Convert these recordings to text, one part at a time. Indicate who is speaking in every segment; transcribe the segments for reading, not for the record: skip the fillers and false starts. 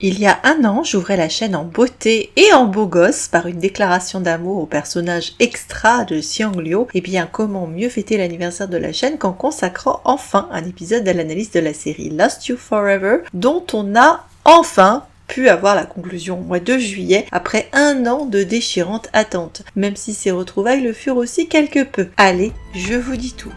Speaker 1: Il y a un an, j'ouvrais la chaîne en beauté et en beau gosse par une déclaration d'amour au personnage extra de Xiang Liu. Et bien, comment mieux fêter l'anniversaire de la chaîne qu'en consacrant enfin un épisode à l'analyse de la série Lost You Forever, dont on a enfin pu avoir la conclusion au mois de juillet après un an de déchirante attente, même si ces retrouvailles le furent aussi quelque peu. Allez, je vous dis tout.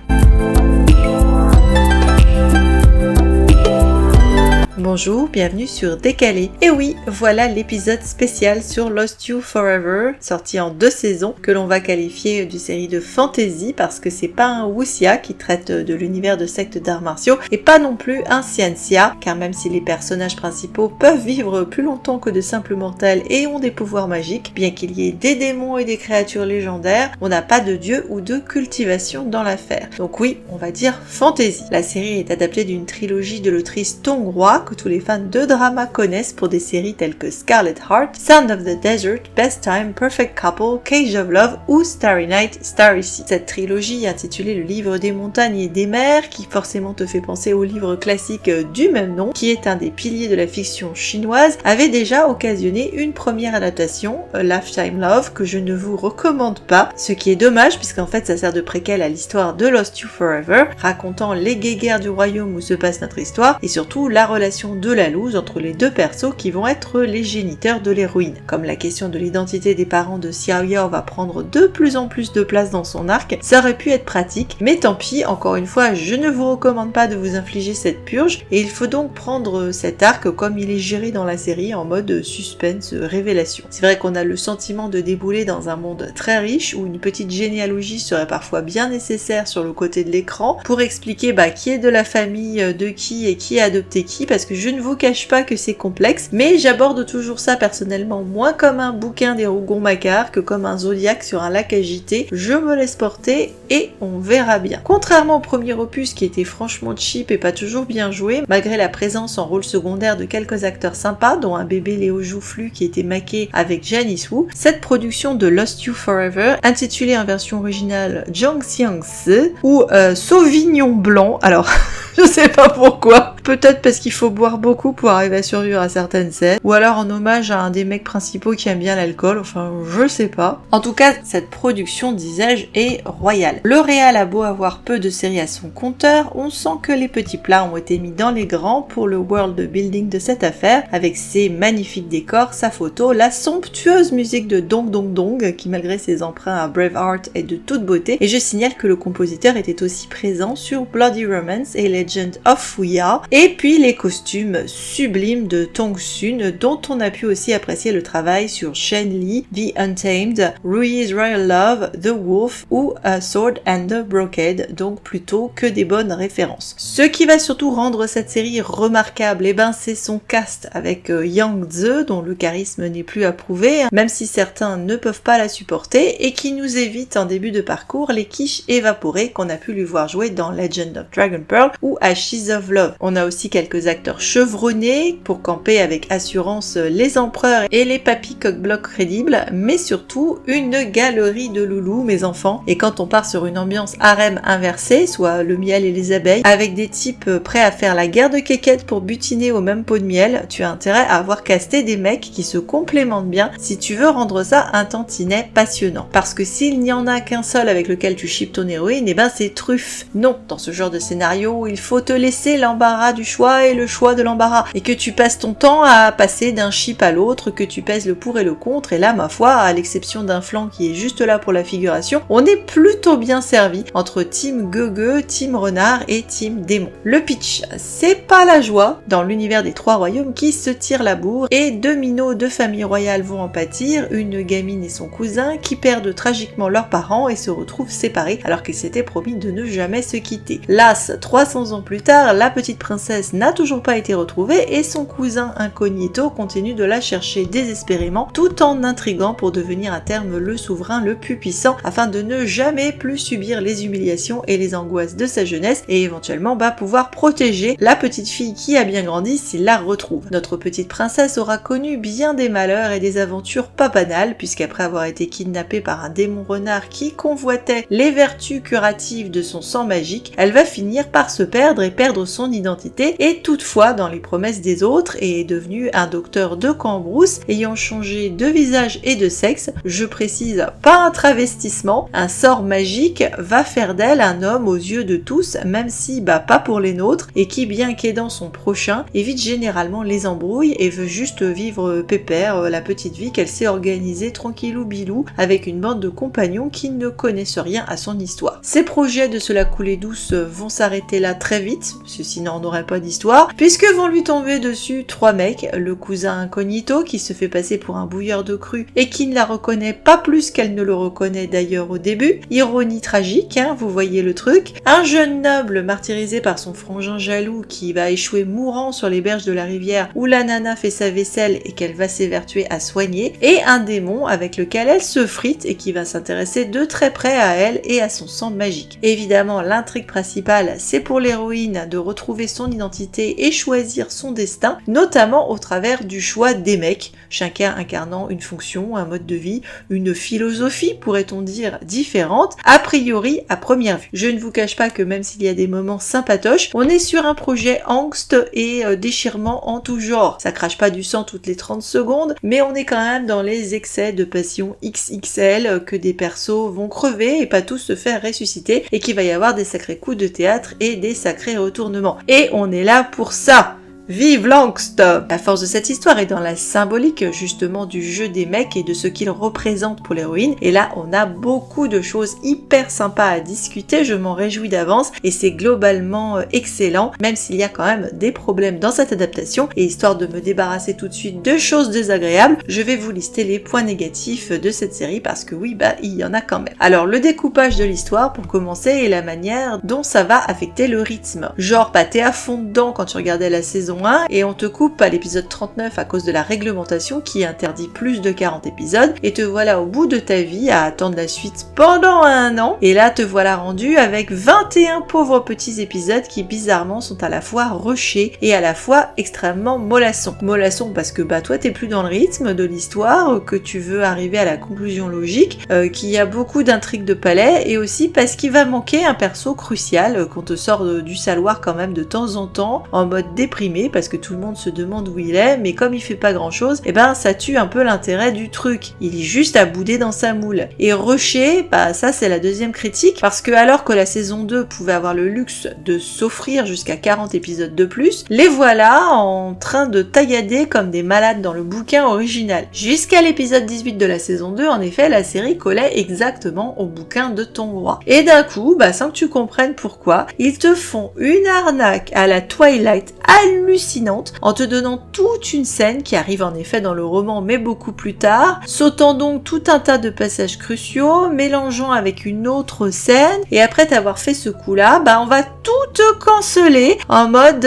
Speaker 1: Bonjour, bienvenue sur Décalé. Et oui, voilà l'épisode spécial sur Lost You Forever, sorti en 2 saisons, que l'on va qualifier d'une série de fantasy parce que c'est pas un wuxia qui traite de l'univers de sectes d'arts martiaux et pas non plus un xianxia, car même si les personnages principaux peuvent vivre plus longtemps que de simples mortels et ont des pouvoirs magiques, bien qu'il y ait des démons et des créatures légendaires, on n'a pas de dieu ou de cultivation dans l'affaire. Donc oui, on va dire fantasy. La série est adaptée d'une trilogie de l'autrice hongroise que tous les fans de drama connaissent pour des séries telles que Scarlet Heart, Sound of the Desert, Best Time, Perfect Couple, Cage of Love ou Starry Night, Starry Sea. Cette trilogie intitulée Le Livre des Montagnes et des Mers, qui forcément te fait penser au livre classique du même nom, qui est un des piliers de la fiction chinoise, avait déjà occasionné une première adaptation, A Lifetime Love, que je ne vous recommande pas, ce qui est dommage puisqu'en fait ça sert de préquel à l'histoire de Lost You Forever, racontant les guéguerres du royaume où se passe notre histoire et surtout la relation de la loose entre les deux persos qui vont être les géniteurs de l'héroïne. Comme la question de l'identité des parents de Xiao Yao va prendre de plus en plus de place dans son arc, ça aurait pu être pratique, mais tant pis, encore une fois, je ne vous recommande pas de vous infliger cette purge, et il faut donc prendre cet arc comme il est géré dans la série, en mode suspense, révélation. C'est vrai qu'on a le sentiment de débouler dans un monde très riche, où une petite généalogie serait parfois bien nécessaire sur le côté de l'écran, pour expliquer qui est de la famille de qui et qui a adopté qui, parce que je ne vous cache pas que c'est complexe, mais j'aborde toujours ça personnellement moins comme un bouquin des Rougon-Macquart que comme un zodiaque sur un lac agité. Je me laisse porter et on verra bien. Contrairement au premier opus qui était franchement cheap et pas toujours bien joué, malgré la présence en rôle secondaire de quelques acteurs sympas, dont un bébé Léo Joufflu qui était maqué avec Janice Wu, cette production de Lost You Forever, intitulée en version originale Jiangxiangsi ou Sauvignon Blanc, alors je sais pas pourquoi, peut-être parce qu'il faut boire beaucoup pour arriver à survivre à certaines scènes, ou alors en hommage à un des mecs principaux qui aime bien l'alcool, enfin je sais pas. En tout cas, cette production, disais-je, est royale. Le réal a beau avoir peu de séries à son compteur, on sent que les petits plats ont été mis dans les grands pour le world building de cette affaire, avec ses magnifiques décors, sa photo, la somptueuse musique de Dong Dong Dong, qui malgré ses emprunts à Braveheart est de toute beauté, et je signale que le compositeur était aussi présent sur Bloody Romance et Legend of Fuya, et puis les costumes sublimes de Tong Sun, dont on a pu aussi apprécier le travail sur Shen Li, The Untamed, Rui's Royal Love, The Wolf ou Sword and the Brocade, donc plutôt que des bonnes références. Ce qui va surtout rendre cette série remarquable, c'est son cast avec Yang Zi, dont le charisme n'est plus approuvé, même si certains ne peuvent pas la supporter, et qui nous évite en début de parcours les quiches évaporées qu'on a pu lui voir jouer dans Legend of Dragon Pearl ou Ashes of Love. On a aussi quelques acteurs chevronnés pour camper avec assurance les empereurs et les papis coq-blocs crédibles, mais surtout une galerie de loulous, mes enfants. Et quand on part sur une ambiance harem inversée, soit le miel et les abeilles, avec des types prêts à faire la guerre de quéquettes pour butiner au même pot de miel, tu as intérêt à avoir casté des mecs qui se complémentent bien si tu veux rendre ça un tantinet passionnant. Parce que s'il n'y en a qu'un seul avec lequel tu shippes ton héroïne, c'est truffe. Non, dans ce genre de scénario, il faut te laisser l'embarras du choix et le choix de l'embarras, et que tu passes ton temps à passer d'un ship à l'autre, que tu pèses le pour et le contre, et là, ma foi, à l'exception d'un flanc qui est juste là pour la figuration, on est plutôt bien servi entre team gueugue, team renard et team démon. Le pitch, c'est pas la joie dans l'univers des 3 royaumes qui se tirent la bourre, et 2 minots de famille royale vont en pâtir, une gamine et son cousin qui perdent tragiquement leurs parents et se retrouvent séparés alors qu'ils s'étaient promis de ne jamais se quitter. Las, 300 ans plus tard, la petite princesse n'a toujours pas été retrouvée et son cousin incognito continue de la chercher désespérément tout en intriguant pour devenir à terme le souverain le plus puissant afin de ne jamais plus subir les humiliations et les angoisses de sa jeunesse et éventuellement pouvoir protéger la petite fille qui a bien grandi s'il la retrouve. Notre petite princesse aura connu bien des malheurs et des aventures pas banales puisqu'après avoir été kidnappée par un démon renard qui convoitait les vertus curatives de son sang magique, elle va finir par se perdre et perdre son identité société est toutefois dans les promesses des autres et est devenu un docteur de Cambrousse ayant changé de visage et de sexe. Je précise, pas un travestissement, un sort magique va faire d'elle un homme aux yeux de tous, même si pas pour les nôtres, et qui, bien qu'aidant son prochain, évite généralement les embrouilles et veut juste vivre pépère, la petite vie qu'elle s'est organisée tranquillou bilou avec une bande de compagnons qui ne connaissent rien à son histoire. Ses projets de se la couler douce vont s'arrêter là très vite, parce que sinon on n'aurait pas d'histoire, puisque vont lui tomber dessus 3 mecs, le cousin incognito qui se fait passer pour un bouilleur de crue et qui ne la reconnaît pas plus qu'elle ne le reconnaît d'ailleurs au début, ironie tragique, vous voyez le truc, un jeune noble martyrisé par son frangin jaloux qui va échouer mourant sur les berges de la rivière où la nana fait sa vaisselle et qu'elle va s'évertuer à soigner, et un démon avec lequel elle se frite et qui va s'intéresser de très près à elle et à son sang magique. Évidemment, l'intrigue principale, c'est pour l'héroïne de retrouver son identité et choisir son destin, notamment au travers du choix des mecs, chacun incarnant une fonction, un mode de vie, une philosophie, pourrait-on dire, différente, a priori à première vue. Je ne vous cache pas que même s'il y a des moments sympatoches, on est sur un projet angst et déchirement en tout genre. Ça crache pas du sang toutes les 30 secondes, mais on est quand même dans les excès de passion XXL que des persos vont crever et pas tous se faire ressusciter et qu'il va y avoir des sacrés coups de théâtre et des sacrés retournements. Et on est là pour ça! Vive l'angst! La force de cette histoire est dans la symbolique justement du jeu des mecs et de ce qu'ils représentent pour l'héroïne. Et là, on a beaucoup de choses hyper sympas à discuter, je m'en réjouis d'avance et c'est globalement excellent, même s'il y a quand même des problèmes dans cette adaptation. Et histoire de me débarrasser tout de suite de choses désagréables, je vais vous lister les points négatifs de cette série parce que oui, il y en a quand même. Alors, le découpage de l'histoire pour commencer et la manière dont ça va affecter le rythme. Genre, t'es à fond dedans quand tu regardais la saison 1 et on te coupe à l'épisode 39 à cause de la réglementation qui interdit plus de 40 épisodes et te voilà au bout de ta vie à attendre la suite pendant 1 an et là te voilà rendu avec 21 pauvres petits épisodes qui bizarrement sont à la fois rushés et à la fois extrêmement mollassons. Mollassons parce que toi t'es plus dans le rythme de l'histoire, que tu veux arriver à la conclusion logique, qu'il y a beaucoup d'intrigues de palais et aussi parce qu'il va manquer un perso crucial qu'on te sort du saloir quand même de temps en temps en mode déprimé parce que tout le monde se demande où il est, mais comme il fait pas grand chose, ça tue un peu l'intérêt du truc. Il est juste à bouder dans sa moule. Et rusher, ça c'est la deuxième critique, parce que alors que la saison 2 pouvait avoir le luxe de s'offrir jusqu'à 40 épisodes de plus, les voilà en train de taillader comme des malades dans le bouquin original. Jusqu'à l'épisode 18 de la saison 2, en effet, la série collait exactement au bouquin de ton roi. Et d'un coup, sans que tu comprennes pourquoi, ils te font une arnaque à la Twilight hallucinante en te donnant toute une scène qui arrive en effet dans le roman mais beaucoup plus tard, sautant donc tout un tas de passages cruciaux, mélangeant avec une autre scène et après t'avoir fait ce coup-là, on va tout te canceller en mode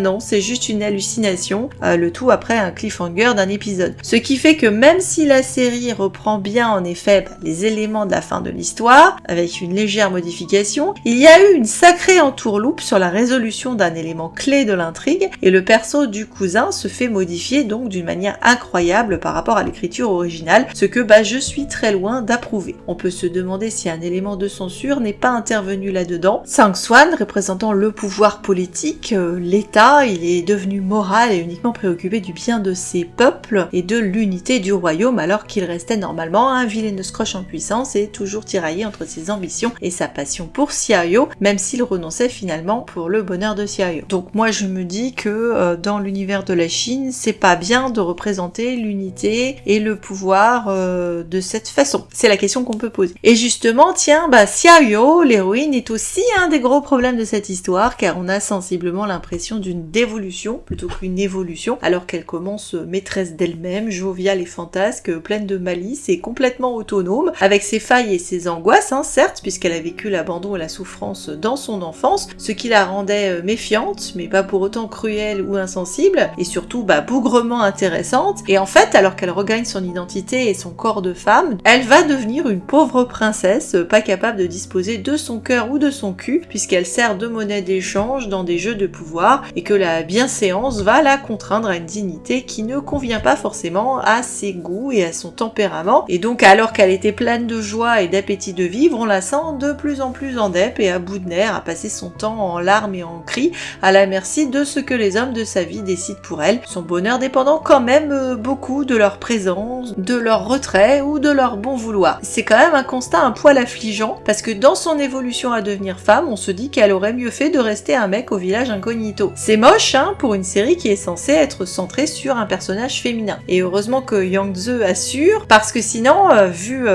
Speaker 1: non, c'est juste une hallucination, le tout après un cliffhanger d'un épisode. Ce qui fait que même si la série reprend bien en effet les éléments de la fin de l'histoire, avec une légère modification, il y a eu une sacrée entourloupe sur la résolution d'un élément clé de l'intrigue et le perso du cousin se fait modifier donc d'une manière incroyable par rapport à l'écriture originale, ce que je suis très loin d'approuver. On peut se demander si un élément de censure n'est pas intervenu là-dedans. Sang Swan, représentant le pouvoir politique, l'État, il est devenu moral et uniquement préoccupé du bien de ses peuples et de l'unité du royaume alors qu'il restait normalement un vilain scroche en puissance et toujours tiraillé entre ses ambitions et sa passion pour Xiaoyu, même s'il renonçait finalement pour le bonheur de Xiaoyu. Donc moi je me dis que dans l'univers de la Chine, c'est pas bien de représenter l'unité et le pouvoir de cette façon. C'est la question qu'on peut poser. Et justement, Xiaoyu, l'héroïne, est aussi un des gros problèmes de cette histoire, car on a sensiblement l'impression d'une dévolution plutôt qu'une évolution, alors qu'elle commence maîtresse d'elle-même, joviale et fantasque, pleine de malice et complètement autonome, avec ses failles et ses angoisses, certes, puisqu'elle a vécu l'abandon et la souffrance dans son enfance, ce qui la rendait méfiante, mais pas pour autant cruelle irrationnelle ou insensible, et surtout bougrement intéressante, et en fait, alors qu'elle regagne son identité et son corps de femme, elle va devenir une pauvre princesse, pas capable de disposer de son cœur ou de son cul, puisqu'elle sert de monnaie d'échange dans des jeux de pouvoir, et que la bienséance va la contraindre à une dignité qui ne convient pas forcément à ses goûts et à son tempérament, et donc alors qu'elle était pleine de joie et d'appétit de vivre, on la sent de plus en plus en dep et à bout de nerfs, à passer son temps en larmes et en cris, à la merci de ce que les hommes de sa vie décident pour elle, son bonheur dépendant quand même beaucoup de leur présence, de leur retrait ou de leur bon vouloir. C'est quand même un constat un poil affligeant, parce que dans son évolution à devenir femme, on se dit qu'elle aurait mieux fait de rester un mec au village incognito. C'est moche, pour une série qui est censée être centrée sur un personnage féminin. Et heureusement que Yang Ze assure, parce que sinon, vu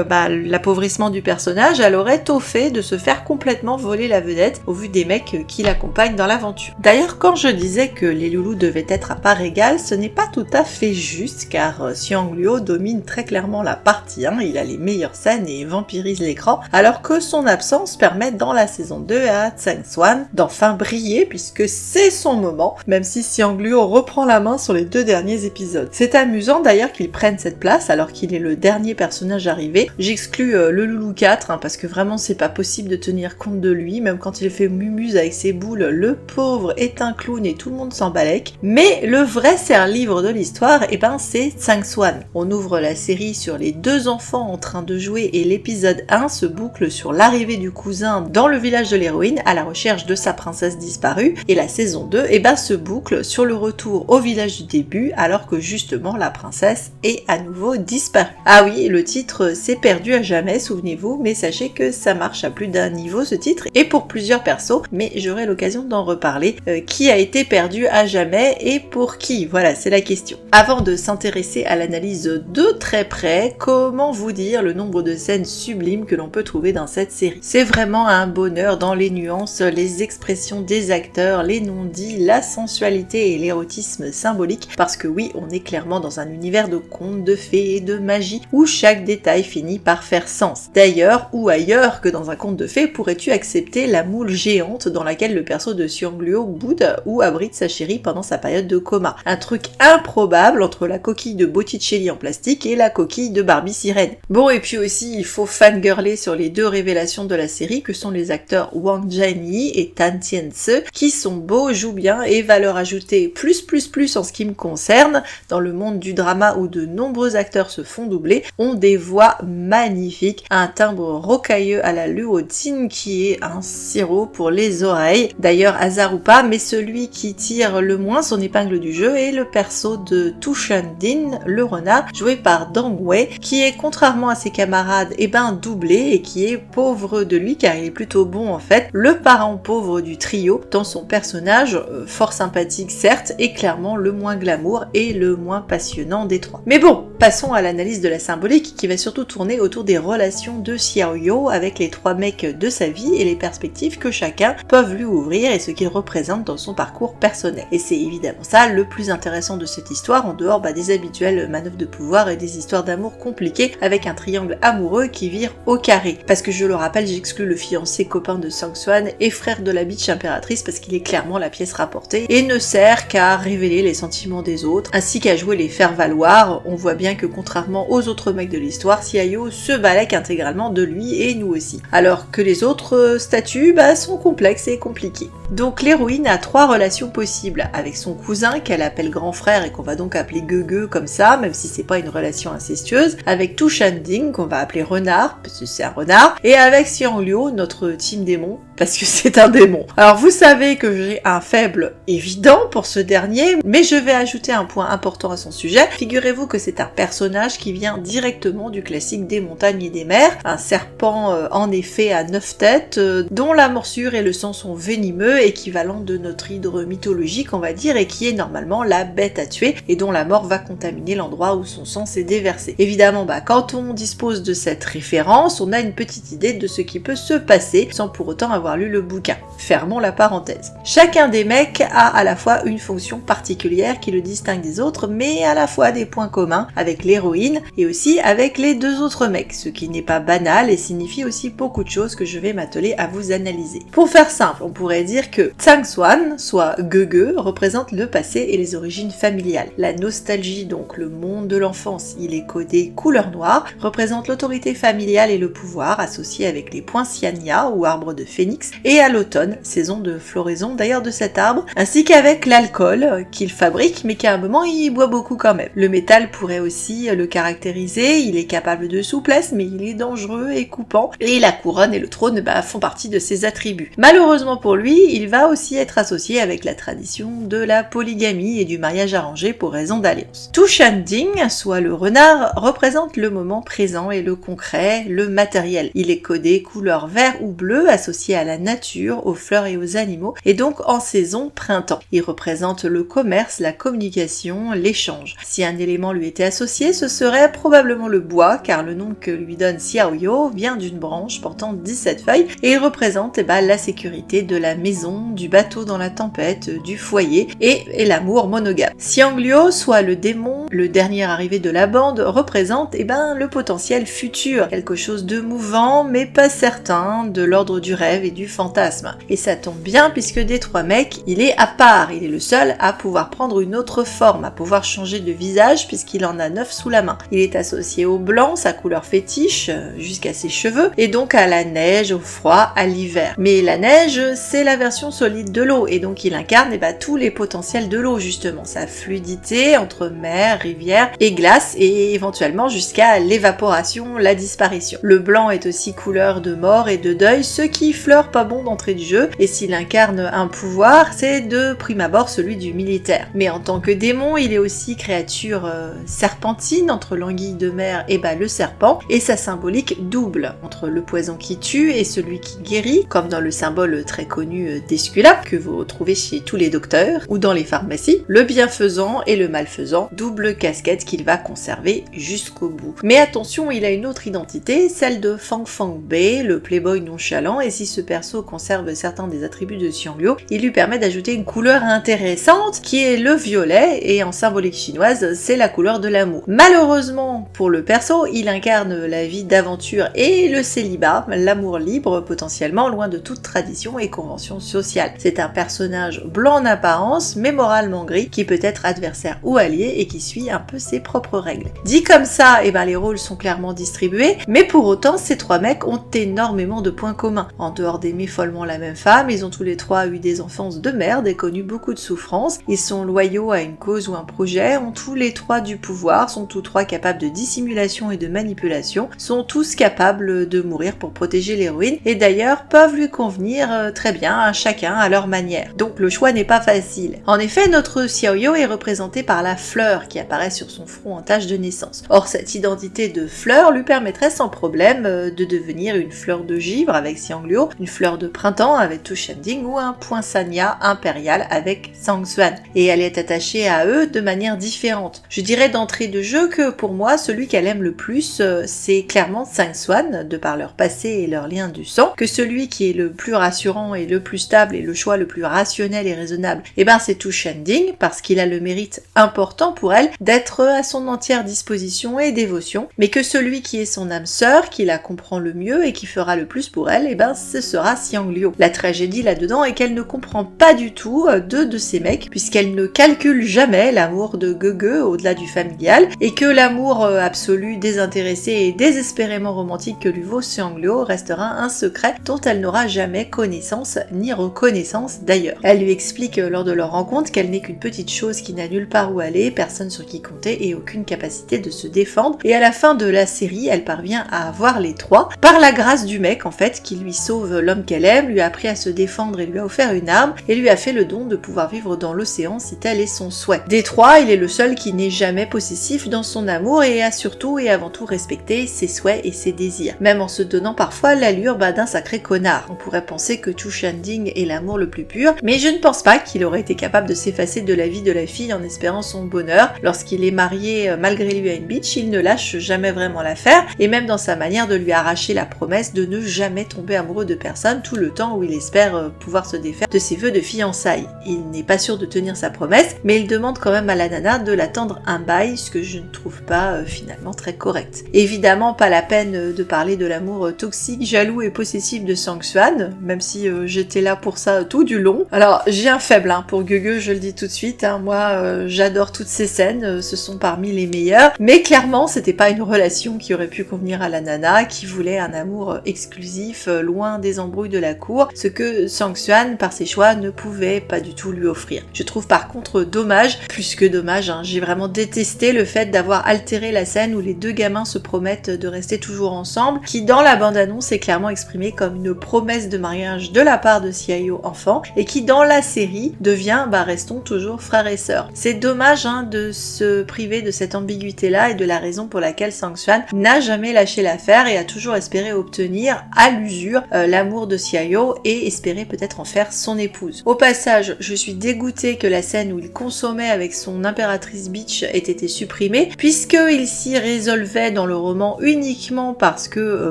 Speaker 1: l'appauvrissement du personnage, elle aurait tôt fait de se faire complètement voler la vedette au vu des mecs qui l'accompagnent dans l'aventure. D'ailleurs, quand je disais que les loulous devaient être à part égale, ce n'est pas tout à fait juste, car Xiang Luo domine très clairement la partie 1, il a les meilleures scènes et vampirise l'écran, alors que son absence permet dans la saison 2 à Tsang Swan d'enfin briller, puisque c'est son moment, même si Xiang Luo reprend la main sur les 2 derniers épisodes. C'est amusant d'ailleurs qu'il prenne cette place alors qu'il est le dernier personnage arrivé. J'exclus le loulou 4, parce que vraiment c'est pas possible de tenir compte de lui, même quand il fait mumuse avec ses boules, le pauvre est un clown et tout le monde s'en balèque. Mais le vrai serre-livre de l'histoire, c'est Tsang Swan. On ouvre la série sur les 2 enfants en train de jouer et l'épisode 1 se boucle sur l'arrivée du cousin dans le village de l'héroïne à la recherche de sa princesse disparue, et la saison 2 se boucle sur le retour au village du début alors que justement la princesse est à nouveau disparue. Ah oui, le titre s'est perdu à jamais, souvenez-vous, mais sachez que ça marche à plus d'un niveau ce titre, et pour plusieurs persos, mais j'aurai l'occasion d'en reparler. Qui a été perdu à jamais et pour qui? Voilà, c'est la question. Avant de s'intéresser à l'analyse de très près, comment vous dire le nombre de scènes sublimes que l'on peut trouver dans cette série? C'est vraiment un bonheur dans les nuances, les expressions des acteurs, les non-dits, la sensualité et l'érotisme symbolique, parce que oui, on est clairement dans un univers de contes, de fées et de magie, où chaque détail finit par faire sens. D'ailleurs, ou ailleurs que dans un conte de fées, pourrais-tu accepter la moule géante dans laquelle le perso de Xiang Luo boude ou abrite sa chérie pendant sa période de coma? Un truc improbable entre la coquille de Botticelli en plastique et la coquille de Barbie sirène. Bon, et puis aussi, il faut fangirler sur les 2 révélations de la série, que sont les acteurs Wang Jianyi et Tan Tian-se, qui sont beaux, jouent bien, et valeur ajoutée plus en ce qui me concerne, dans le monde du drama où de nombreux acteurs se font doubler, ont des voix magnifiques, un timbre rocailleux à la Luo Jin qui est un sirop pour les oreilles. D'ailleurs, hasard ou pas, mais celui qui tire le moins son épingle du jeu est le perso de Tu Shan-din, le renard, joué par Dang Wei, qui est, contrairement à ses camarades, doublé, et qui est pauvre de lui, car il est plutôt bon en fait, le parent pauvre du trio, dans son personnage, fort sympathique certes, est clairement le moins glamour et le moins passionnant des 3. Mais bon, passons à l'analyse de la symbolique, qui va surtout tourner autour des relations de Xiaoyu avec les 3 mecs de sa vie et les perspectives que chacun peuvent lui ouvrir et ce qu'il représente dans son parcours personnel. Et c'est évidemment ça le plus intéressant de cette histoire, en dehors des habituelles manœuvres de pouvoir et des histoires d'amour compliquées avec un triangle amoureux qui vire au carré. Parce que je le rappelle, j'exclus le fiancé copain de Tsang Swan et frère de la bitch impératrice, parce qu'il est clairement la pièce rapportée et ne sert qu'à révéler les sentiments des autres, ainsi qu'à jouer les faire-valoir. On voit bien que contrairement aux autres mecs de l'histoire, Xiaoyu se balèque intégralement de lui et nous aussi. Alors que les autres statuts sont complexes et compliqués. Donc l'héroïne a 3 relations possibles, avec son cousin qu'elle appelle grand frère et qu'on va donc appeler Guegu comme ça, même si c'est pas une relation incestueuse, avec Tu Shan-din qu'on va appeler renard, parce que c'est un renard, et avec Xiang Luo, notre team démon, parce que c'est un démon. Alors vous savez que j'ai un faible évident pour ce dernier, mais je vais ajouter un point important à son sujet. Figurez-vous que c'est un personnage qui vient directement du classique des montagnes et des mers, un serpent en effet à 9 têtes, dont la morsure et le sang sont venimeux, équivalent de notre hydre mythologique on va dire, et qui est normalement la bête à tuer, et dont la mort va contaminer l'endroit où son sang s'est déversé. Évidemment, quand on dispose de cette référence, on a une petite idée de ce qui peut se passer, sans pour autant avoir lu le bouquin. Fermons la parenthèse. Chacun des mecs a à la fois une fonction particulière qui le distingue des autres, mais à la fois des points communs avec l'héroïne et aussi avec les deux autres mecs, ce qui n'est pas banal et signifie aussi beaucoup de choses que je vais m'atteler à vous analyser. Pour faire simple, on pourrait dire que Tsang Swan, soit Ge, représente le passé et les origines familiales. La nostalgie, donc le monde de l'enfance, il est codé couleur noire, représente l'autorité familiale et le pouvoir associé avec les poinciania ou arbre de phénix, et à l'automne, saison de floraison d'ailleurs de cet arbre, ainsi qu'avec l'alcool qu'il fabrique mais qu'à un moment il boit beaucoup quand même. Le métal pourrait aussi le caractériser, il est capable de souplesse mais il est dangereux et coupant, et la couronne et le trône font partie de ses attributs. Malheureusement pour lui, il va aussi être associé avec la tradition de la polygamie et du mariage arrangé pour raison d'alliance. Tu Shanding, soit le renard, représente le moment présent et le concret, le matériel. Il est codé couleur vert ou bleu associé à la nature, aux fleurs et aux animaux, et donc en saison printemps. Il représente le commerce, la communication, l'échange. Si un élément lui était associé, ce serait probablement le bois, car le nom que lui donne Xiaoyo vient d'une branche portant 17 feuilles, et il représente la sécurité de la maison, du bateau dans la tempête, du foyer, et l'amour monogame. Xiangliu, soit le démon, le dernier arrivé de la bande, représente le potentiel futur, quelque chose de mouvant mais pas certain, de l'ordre du rêve et du fantasme. Et ça tombe bien puisque des trois mecs, il est à part, il est le seul à pouvoir prendre une autre forme, à pouvoir changer de visage puisqu'il en a 9 sous la main. Il est associé au blanc, sa couleur fétiche, jusqu'à ses cheveux, et donc à la neige, au froid, à l'hiver. Mais la neige, c'est la version solide de l'eau, et donc il incarne tous les potentiels de l'eau justement, sa fluidité entre mer, rivière et glace, et éventuellement jusqu'à l'évaporation, la disparition. Le blanc est aussi couleur de mort et de deuil, ce qui fleure pas bon d'entrée du jeu, et s'il incarne un pouvoir, c'est de prime abord celui du militaire. Mais en tant que démon, il est aussi créature serpentine, entre l'anguille de mer et le serpent, et sa symbolique double, entre le poison qui tue et celui qui guérit, comme dans le symbole très connu d'Esculape, que vous retrouvez chez tous les docteurs, ou dans les pharmacies, le bienfaisant et le malfaisant, double casquette qu'il va conserver jusqu'au bout. Mais attention, il a une autre identité, celle de Fang Fang Bei, le playboy nonchalant, et si ce perso conserve certains des attributs de Xiangliu, il lui permet d'ajouter une couleur intéressante, qui est le violet, et en symbolique chinoise, c'est la couleur de l'amour. Malheureusement, pour le perso, il incarne la vie d'aventure et le célibat, l'amour libre, potentiellement loin de toute tradition et convention sociale. C'est un personnage blanc en apparence, mais moralement gris, qui peut être adversaire ou allié et qui suit un peu ses propres règles. Dit comme ça, les rôles sont clairement distribués, mais pour autant, ces trois mecs ont énormément de points communs. En dehors d'aimer follement la même femme, ils ont tous les trois eu des enfances de merde et connu beaucoup de souffrances. Ils sont loyaux à une cause ou un projet, ont tous les trois du pouvoir, sont tous trois capables de dissimulation et de manipulation, sont tous capables de mourir pour protéger l'héroïne, et d'ailleurs peuvent lui convenir très bien à chacun à leur manière. Donc le choix n'est pas facile. En effet, notre Xiaoyo est représenté par la fleur qui apparaît sur son front en tâche de naissance. Or, cette identité de fleur lui permettrait sans problème de devenir une fleur de givre avec Xiangliu, une fleur de printemps avec Tu Shanding ou un poinçania impérial avec Tsang Swan. Et elle est attachée à eux de manière différente. Je dirais d'entrée de jeu que pour moi, celui qu'elle aime le plus, c'est clairement Tsang Swan, de par leur passé et leur lien du sang, que celui qui est le plus rassurant et le plus stable et le choix le plus rationnel et raisonnable, c'est Tu Shanding, parce qu'il a le mérite important pour elle d'être à son entière disposition et dévotion, mais que celui qui est son âme sœur, qui la comprend le mieux et qui fera le plus pour elle, ce sera Xiangliu. La tragédie là-dedans est qu'elle ne comprend pas du tout deux de ces mecs, puisqu'elle ne calcule jamais l'amour de Ge au-delà du familial, et que l'amour absolu, désintéressé et désespérément romantique que lui vaut Xiangliu restera un secret dont elle n'aura jamais connaissance ni reconnaissance d'ailleurs. Elle lui explique lors de leur rencontre qu'elle n'est qu'une petite chose qui n'a nulle part où aller, personne sur qui compter et aucune capacité de se défendre, et à la fin de la série, elle parvient à avoir les trois, par la grâce du mec en fait, qui lui sauve l'homme qu'elle aime, lui a appris à se défendre et lui a offert une arme, et lui a fait le don de pouvoir vivre dans l'océan si tel est son souhait. Des trois, il est le seul qui n'est jamais possessif dans son amour et a surtout et avant tout respecté ses souhaits et ses désirs, même en se donnant parfois l'allure d'un sacré connard. On pourrait penser que Tu Shanding est l'amour le plus pur, mais je ne pense pas qu'il aurait été capable de s'effacer de la vie de la fille en espérant son bonheur. Lorsqu'il est marié malgré lui à une bitch, il ne lâche jamais vraiment l'affaire, et même dans sa manière de lui arracher la promesse de ne jamais tomber amoureux de personne tout le temps où il espère pouvoir se défaire de ses vœux de fiançailles. Il n'est pas sûr de tenir sa promesse, mais il demande quand même à la nana de l'attendre un bail, ce que je ne trouve pas finalement très correct. Évidemment, pas la peine de parler de l'amour toxique, jaloux et possessif de Sang-Swan, même si j'étais là pour ça tout du long. Alors, j'ai un faible pour Gege, je le dis tout de suite, moi j'adore toutes ces scènes, ce sont parmi les meilleures, mais clairement c'était pas une relation qui aurait pu convenir à la nana, qui voulait un amour exclusif, loin des embrouilles de la cour, ce que Sang-Swan, par ses choix, ne pouvait pas du tout lui offrir. Je trouve par contre dommage, plus que dommage, j'ai vraiment détesté le fait d'avoir altéré la scène où les deux gamins se promettent de rester toujours ensemble, qui dans la bande-annonce est clairement exprimée comme une promesse de mariage de la part de Xiao enfant, et qui dans la série devient restons toujours frères et sœurs. C'est dommage de se priver de cette ambiguïté-là et de la raison pour laquelle Sang-Swan n'a jamais lâché l'affaire et a toujours espéré obtenir à l'usure l'amour de Xiao et espérer peut-être en faire son épouse. Au passage, je suis dégoûtée que la scène où il consommait avec son impératrice bitch ait été supprimée, puisqu'il s'y résolvait dans le roman uniquement parce que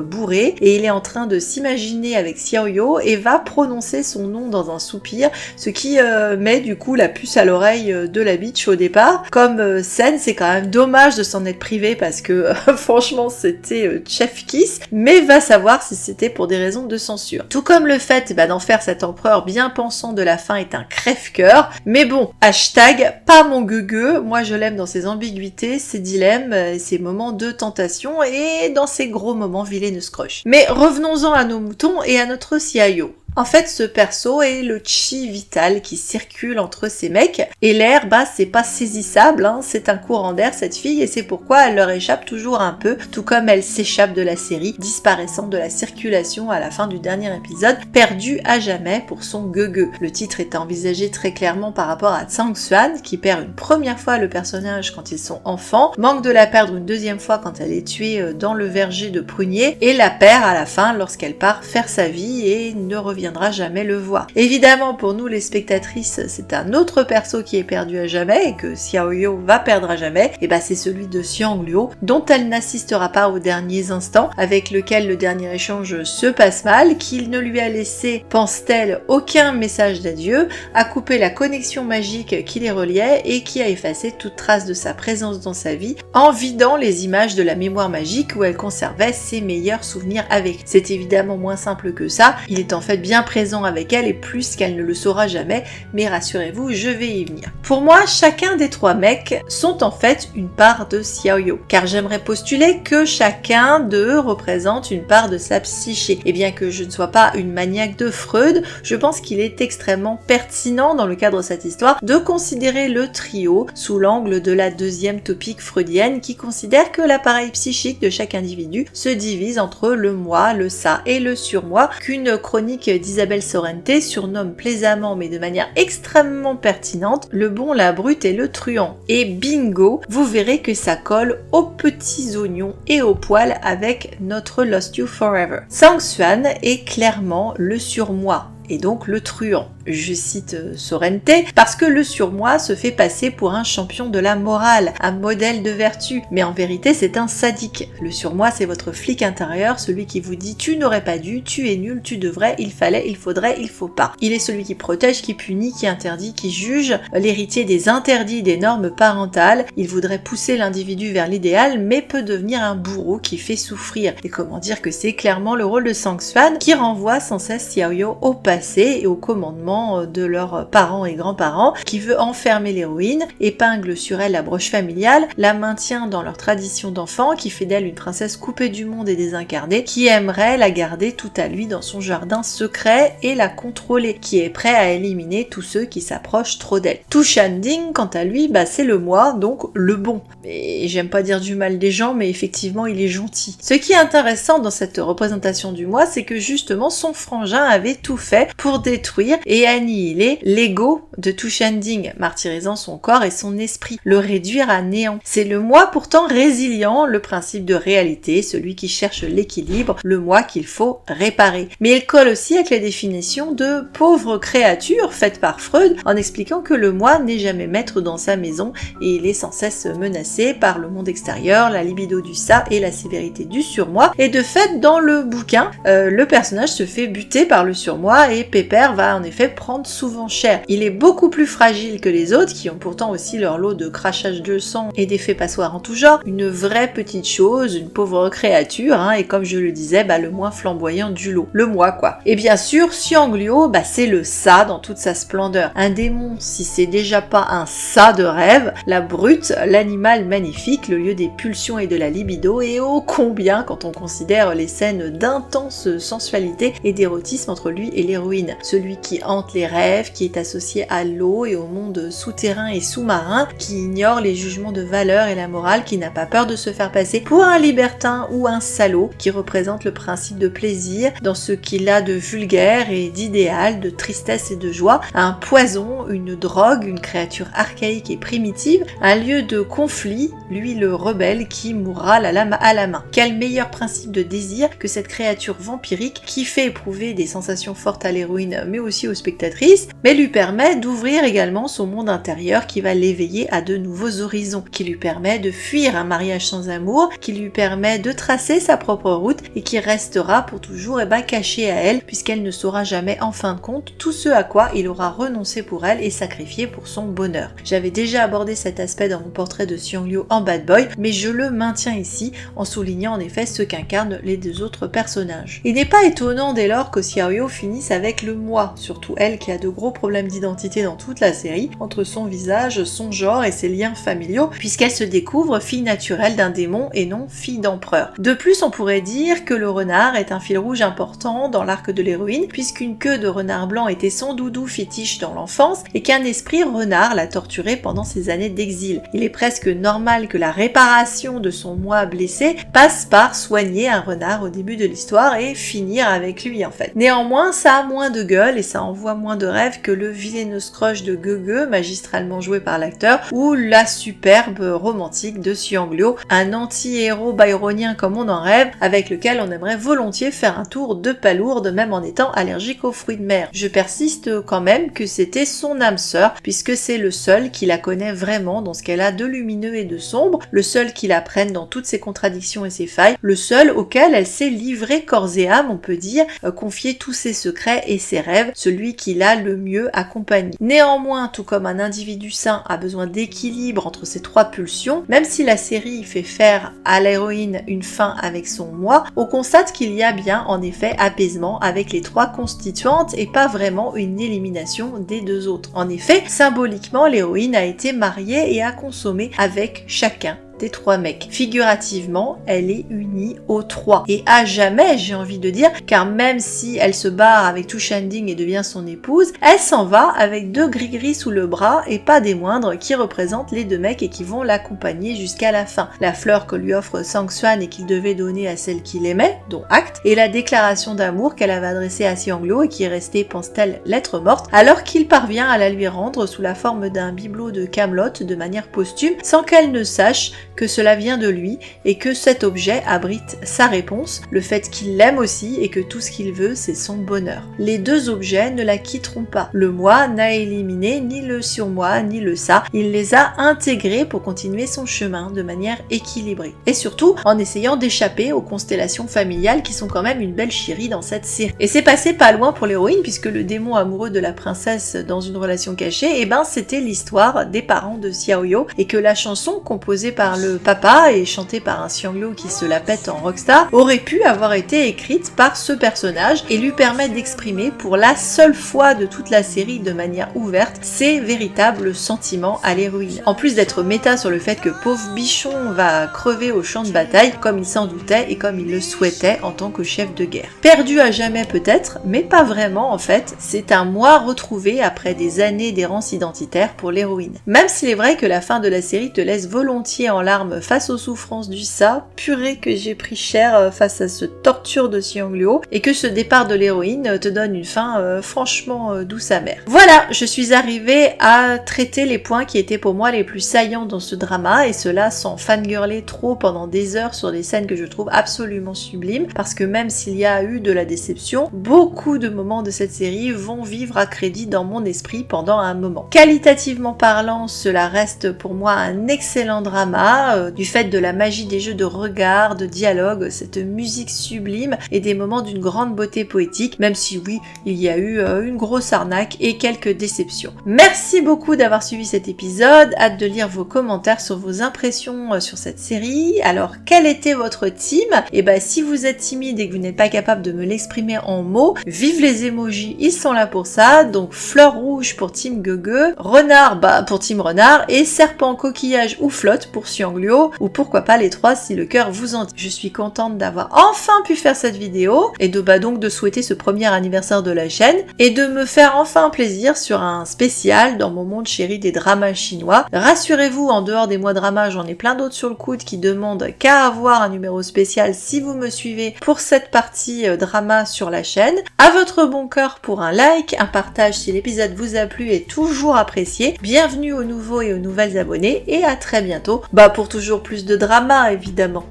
Speaker 1: bourré, et il est en train de s'imaginer avec Xiao et va prononcer son nom dans un soupir, ce qui met du coup la puce à l'oreille de la bitch au départ. Comme scène, c'est quand même dommage de s'en être privé parce que franchement c'était chef kiss, mais va savoir si c'était pour des raisons de censure. Tout comme le fait d'en faire cet empereur bien pensant de la fin est un crève-cœur, mais bon, hashtag pas mon Gege, moi je l'aime dans ses ambiguïtés, ses dilemmes, ses moments de tentation et dans ses gros moments vilaines scrush. Mais revenons-en à nos moutons et à notre Xiao. En fait, ce perso est le chi vital qui circule entre ces mecs, et l'air, c'est pas saisissable, c'est un courant d'air cette fille, et c'est pourquoi elle leur échappe toujours un peu, tout comme elle s'échappe de la série, disparaissant de la circulation à la fin du dernier épisode, perdue à jamais pour son Gege. Le titre est envisagé très clairement par rapport à Sang-Swan, qui perd une première fois le personnage quand ils sont enfants, manque de la perdre une deuxième fois quand elle est tuée dans le verger de prunier, et la perd à la fin lorsqu'elle part faire sa vie et ne revient jamais le voir. Évidemment, pour nous les spectatrices, c'est un autre perso qui est perdu à jamais et que Xiao va perdre à jamais, et c'est celui de Xiang Luo, dont elle n'assistera pas aux derniers instants, avec lequel le dernier échange se passe mal, qu'il ne lui a laissé, pense-t-elle, aucun message d'adieu, a coupé la connexion magique qui les reliait et qui a effacé toute trace de sa présence dans sa vie, en vidant les images de la mémoire magique où elle conservait ses meilleurs souvenirs avec. C'est évidemment moins simple que ça, il est en fait bien présent avec elle et plus qu'elle ne le saura jamais, mais rassurez-vous, je vais y venir. Pour moi, chacun des trois mecs sont en fait une part de Xiao, car j'aimerais postuler que chacun d'eux représente une part de sa psyché. Et bien que je ne sois pas une maniaque de Freud, je pense qu'il est extrêmement pertinent dans le cadre de cette histoire de considérer le trio sous l'angle de la deuxième topique freudienne qui considère que l'appareil psychique de chaque individu se divise entre le moi, le ça et le surmoi, qu'une chronique d'Isabelle Sorrente surnomme plaisamment mais de manière extrêmement pertinente le bon, la brute et le truand. Et bingo, vous verrez que ça colle aux petits oignons et aux poils avec notre Lost You Forever. Sang-Swan est clairement le surmoi et donc le truand. Je cite Sorrente, parce que le surmoi se fait passer pour un champion de la morale, un modèle de vertu, mais en vérité c'est un sadique. Le surmoi c'est votre flic intérieur, celui qui vous dit tu n'aurais pas dû, tu es nul, tu devrais, il fallait, il faudrait, il faut pas. Il est celui qui protège, qui punit, qui interdit, qui juge, l'héritier des interdits des normes parentales. Il voudrait pousser l'individu vers l'idéal, mais peut devenir un bourreau qui fait souffrir. Et comment dire que c'est clairement le rôle de Sang-Swan qui renvoie sans cesse Xiao au passé et au commandement de leurs parents et grands-parents, qui veut enfermer l'héroïne, épingle sur elle la broche familiale, la maintient dans leur tradition d'enfant, qui fait d'elle une princesse coupée du monde et désincarnée, qui aimerait la garder tout à lui dans son jardin secret et la contrôler, qui est prêt à éliminer tous ceux qui s'approchent trop d'elle. Tu Shanding, quant à lui, c'est le moi, donc le bon. Et j'aime pas dire du mal des gens, mais effectivement il est gentil. Ce qui est intéressant dans cette représentation du moi, c'est que justement son frangin avait tout fait pour détruire et annihiler l'ego de Tushanding, martyrisant son corps et son esprit, le réduire à néant. C'est le moi pourtant résilient, le principe de réalité, celui qui cherche l'équilibre, le moi qu'il faut réparer. Mais il colle aussi avec la définition de pauvre créature faite par Freud, en expliquant que le moi n'est jamais maître dans sa maison et il est sans cesse menacé par le monde extérieur, la libido du ça et la sévérité du surmoi. Et de fait, dans le bouquin, le personnage se fait buter par le surmoi et Pepper va en effet prendre souvent cher. Il est beaucoup plus fragile que les autres, qui ont pourtant aussi leur lot de crachage de sang et d'effets passoires en tout genre. Une vraie petite chose, une pauvre créature, et comme je le disais, le moins flamboyant du lot. Le moi, quoi. Et bien sûr, Xiangliu, c'est le ça dans toute sa splendeur. Un démon, si c'est déjà pas un ça de rêve, la brute, l'animal magnifique, le lieu des pulsions et de la libido, et ô combien quand on considère les scènes d'intense sensualité et d'érotisme entre lui et l'héroïne. Celui qui hante les rêves, qui est associé à l'eau et au monde souterrain et sous-marin, qui ignore les jugements de valeur et la morale, qui n'a pas peur de se faire passer pour un libertin ou un salaud, qui représente le principe de plaisir dans ce qu'il a de vulgaire et d'idéal, de tristesse et de joie, un poison, une drogue, une créature archaïque et primitive, un lieu de conflit, lui le rebelle qui mourra la lame à la main. Quel meilleur principe de désir que cette créature vampirique qui fait éprouver des sensations fortes à l'héroïne mais aussi aux spectatrices, mais lui permet d'ouvrir également son monde intérieur qui va l'éveiller à de nouveaux horizons, qui lui permet de fuir un mariage sans amour, qui lui permet de tracer sa propre route et qui restera pour toujours cachée à elle puisqu'elle ne saura jamais en fin de compte tout ce à quoi il aura renoncé pour elle et sacrifié pour son bonheur. J'avais déjà abordé cet aspect dans mon portrait de Xiangliu en Bad Boy, mais je le maintiens ici en soulignant en effet ce qu'incarnent les deux autres personnages. Il n'est pas étonnant dès lors que Xiaoyu finisse avec le moi, surtout elle qui a de gros problèmes d'identité dans toute la série, entre son visage, son genre et ses liens familiaux, puisqu'elle se découvre fille naturelle d'un démon et non fille d'empereur. De plus, on pourrait dire que le renard est un fil rouge important dans l'arc de l'héroïne, puisqu'une queue de renard blanc était son doudou fétiche dans l'enfance et qu'un esprit renard l'a torturé pendant ses années d'exil. Il est presque normal que la réparation de son moi blessé passe par soigner un renard au début de l'histoire et finir avec lui en fait. Néanmoins, ça a moins de gueule et ça envoie moins de rêve que le vilaineux crush de Gege, magistralement joué par l'acteur, ou la superbe romantique de Xiangliu, un anti-héros byronien comme on en rêve, avec lequel on aimerait volontiers faire un tour de palourde même en étant allergique aux fruits de mer. Je persiste quand même que c'était son âme sœur, puisque c'est le seul qui la connaît vraiment dans ce qu'elle a de lumineux et de sombre, le seul qui la prenne dans toutes ses contradictions et ses failles, le seul auquel elle s'est livrée corps et âme, on peut dire, confier tous ses secrets et ses rêves, celui qui l'a le mieux accompagné. Néanmoins, tout comme un individu sain a besoin d'équilibre entre ces trois pulsions, même si la série fait faire à l'héroïne une fin avec son moi, on constate qu'il y a bien en effet apaisement avec les trois constituantes et pas vraiment une élimination des deux autres. En effet, symboliquement, l'héroïne a été mariée et a consommé avec chacun des trois mecs. Figurativement, elle est unie aux trois. Et à jamais, j'ai envie de dire, car même si elle se barre avec Tushanding et devient son épouse, elle s'en va avec deux gris-gris sous le bras et pas des moindres qui représentent les deux mecs et qui vont l'accompagner jusqu'à la fin. La fleur que lui offre Sang Xuan et qu'il devait donner à celle qu'il aimait, dont acte, et la déclaration d'amour qu'elle avait adressée à Xiangliu et qui est restée, pense-t-elle, lettre morte, alors qu'il parvient à la lui rendre sous la forme d'un bibelot de Camelot de manière posthume, sans qu'elle ne sache que cela vient de lui et que cet objet abrite sa réponse, le fait qu'il l'aime aussi et que tout ce qu'il veut c'est son bonheur. Les deux objets ne la quitteront pas. Le moi n'a éliminé ni le surmoi ni le ça, il les a intégrés pour continuer son chemin de manière équilibrée. Et surtout en essayant d'échapper aux constellations familiales qui sont quand même une belle chérie dans cette série. Et c'est passé pas loin pour l'héroïne puisque le démon amoureux de la princesse dans une relation cachée, c'était l'histoire des parents de Xiaoyu et que la chanson composée par le papa et chantée par un Xiangliu qui se la pète en rockstar aurait pu avoir été écrite par ce personnage et lui permet d'exprimer pour la seule fois de toute la série de manière ouverte ses véritables sentiments à l'héroïne. En plus d'être méta sur le fait que pauvre bichon va crever au champ de bataille comme il s'en doutait et comme il le souhaitait en tant que chef de guerre. Perdu à jamais peut-être, mais pas vraiment en fait, c'est un moi retrouvé après des années d'errance identitaire pour l'héroïne. Même s'il est vrai que la fin de la série te laisse volontiers en larmes larmes face aux souffrances du Ça, purée que j'ai pris cher face à ce torture de Xiangliu, et que ce départ de l'héroïne te donne une fin franchement douce amère. Voilà, je suis arrivée à traiter les points qui étaient pour moi les plus saillants dans ce drama, et cela sans fangirler trop pendant des heures sur des scènes que je trouve absolument sublimes, parce que même s'il y a eu de la déception, beaucoup de moments de cette série vont vivre à crédit dans mon esprit pendant un moment. Qualitativement parlant, cela reste pour moi un excellent drama, du fait de la magie des jeux de regard, de dialogue, cette musique sublime et des moments d'une grande beauté poétique, même si oui, il y a eu une grosse arnaque et quelques déceptions. Merci beaucoup d'avoir suivi cet épisode, hâte de lire vos commentaires sur vos impressions sur cette série. Alors, quel était votre team? Et si vous êtes timide et que vous n'êtes pas capable de me l'exprimer en mots, vive les emojis, ils sont là pour ça. Donc fleur rouge pour team Gugu, renard pour team renard, et serpent, coquillage ou flotte pour Xiangliu, ou pourquoi pas les trois si le cœur vous en dit. Je suis contente d'avoir enfin pu faire cette vidéo, et donc de souhaiter ce premier anniversaire de la chaîne, et de me faire enfin plaisir sur un spécial dans mon monde chéri des dramas chinois. Rassurez-vous, en dehors des mois dramas, j'en ai plein d'autres sur le coude qui demandent qu'à avoir un numéro spécial si vous me suivez pour cette partie drama sur la chaîne. À votre bon cœur pour un like, un partage si l'épisode vous a plu est toujours apprécié. Bienvenue aux nouveaux et aux nouvelles abonnés, et à très bientôt pour toujours plus de drama évidemment.